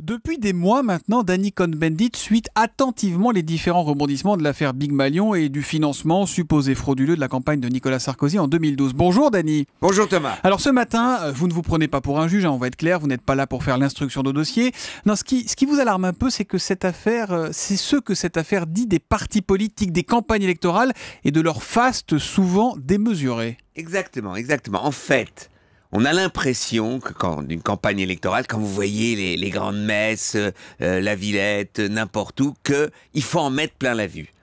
Depuis des mois maintenant, Danny Cohn-Bendit suit attentivement les différents rebondissements de l'affaire Big Malion et du financement supposé frauduleux de la campagne de Nicolas Sarkozy en 2012. Bonjour Danny. Bonjour Thomas. Alors ce matin, vous ne vous prenez pas pour un juge, on va être clair, vous n'êtes pas là pour faire l'instruction de dossier. Non, ce qui vous alarme un peu, c'est que cette affaire, c'est ce que cette affaire dit des partis politiques, des campagnes électorales et de leur faste souvent démesurée. Exactement. En fait, on a l'impression que d'une campagne électorale, quand vous voyez les grandes messes, la Villette, n'importe où, qu'il faut en mettre plein la vue.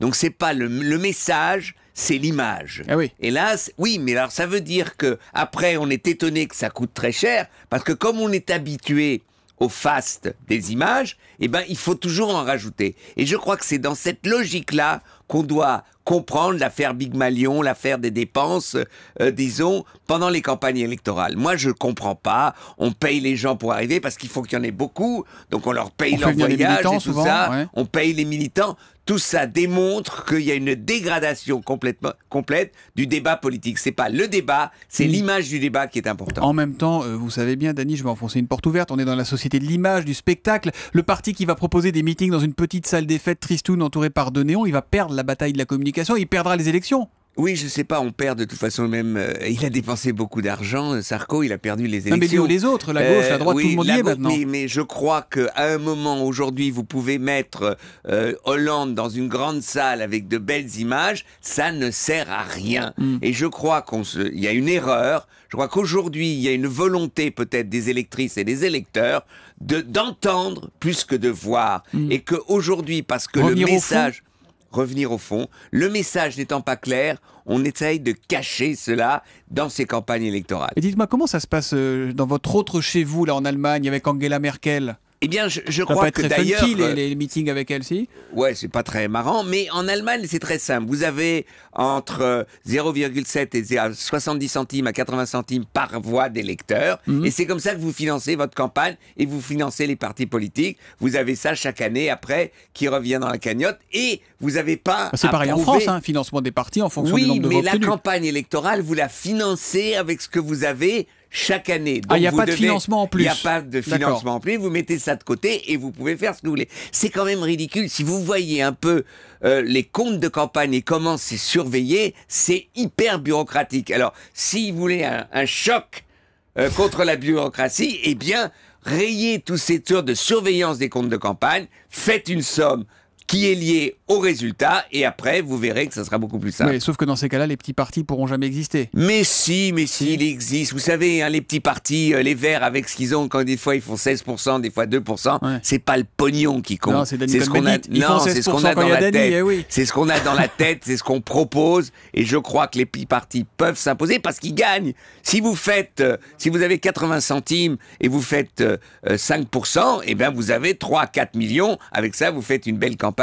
Donc c'est pas le message, c'est l'image. Ah oui. Et là, oui, mais alors ça veut dire que après on est étonné que ça coûte très cher, parce que comme on est habitué au faste des images, eh ben, il faut toujours en rajouter. Et je crois que c'est dans cette logique-là qu'on doit comprendre l'affaire Big Malion, l'affaire des dépenses, disons, pendant les campagnes électorales. Moi, je comprends pas. On paye les gens pour arriver parce qu'il faut qu'il y en ait beaucoup. Donc, on leur paye leur voyage et tout souvent, ça. Ouais. On paye les militants. Tout ça démontre qu'il y a une dégradation complète du débat politique. C'est pas le débat, c'est l'image du débat qui est importante. En même temps, vous savez bien, Danny, je vais enfoncer une porte ouverte. On est dans la société de l'image, du spectacle. Le parti qui va proposer des meetings dans une petite salle des fêtes tristoun entourée par deux néons, il va perdre la bataille de la communication, il perdra les élections. Oui, je sais pas, on perd de toute façon même. Il a dépensé beaucoup d'argent, Sarko, il a perdu les élections. Non, mais lui ou les autres, la gauche, la droite, oui, tout le monde y est maintenant. Mais je crois qu'à un moment, aujourd'hui, vous pouvez mettre Hollande dans une grande salle avec de belles images, ça ne sert à rien. Et je crois qu'il y a une erreur. Je crois qu'aujourd'hui, il y a une volonté peut-être des électrices et des électeurs d'entendre plus que de voir. Et qu'aujourd'hui, parce que le message... Revenir au fond. Le message n'étant pas clair, on essaye de cacher cela dans ces campagnes électorales. Et dites-moi, comment ça se passe dans votre autre chez vous, là en Allemagne, avec Angela Merkel ? Eh bien, je ça crois que d'ailleurs... Ça peut être très funky, les meetings avec elle, si ? Ouais, c'est pas très marrant, mais en Allemagne, c'est très simple. Vous avez entre 0,7 et 70 centimes à 80 centimes par voix d'électeurs, et c'est comme ça que vous financez votre campagne et vous financez les partis politiques. Vous avez ça chaque année après qui revient dans la cagnotte, et vous n'avez pas... C'est pareil en France, financement des partis en fonction du nombre de voix obtenus. Oui, mais la campagne électorale, vous la financez avec ce que vous avez chaque année. Donc il n'y a pas de financement en plus. Il n'y a pas de financement en plus. Vous mettez ça de côté et vous pouvez faire ce que vous voulez. C'est quand même ridicule. Si vous voyez un peu les comptes de campagne et comment c'est surveillé, c'est hyper bureaucratique. Alors, si vous voulez un choc contre la bureaucratie, eh bien, rayez tous ces tours de surveillance des comptes de campagne, faites une somme qui est lié au résultat, et après, vous verrez que ça sera beaucoup plus simple. Oui, sauf que dans ces cas-là, les petits partis pourront jamais exister. Mais si, il existe. Vous savez, hein, les petits partis, les Verts, avec ce qu'ils ont, quand des fois ils font 16%, des fois 2%, c'est pas le pognon qui compte. Non, c'est ce qu'on a, c'est ce qu'on a dans la tête. Oui. C'est ce qu'on a dans la tête, c'est ce qu'on propose, et je crois que les petits partis peuvent s'imposer parce qu'ils gagnent. Si vous avez 80 centimes et vous faites 5%, eh bien vous avez 3 à 4 millions. Avec ça, vous faites une belle campagne.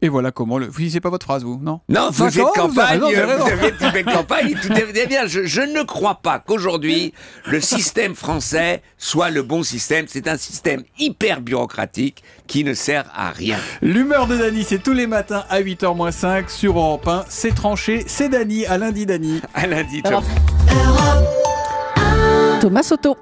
Et voilà comment vous finissez pas votre phrase, vous, non? Non, vous faites campagne, vous avez une belle campagne, tout est bien. Je ne crois pas qu'aujourd'hui, le système français soit le bon système. C'est un système hyper bureaucratique qui ne sert à rien. L'humeur de Danny, c'est tous les matins à 8h-5 sur Europe 1. C'est tranché, c'est Danny. À lundi, Danny. À lundi, Thomas. Thomas Soto.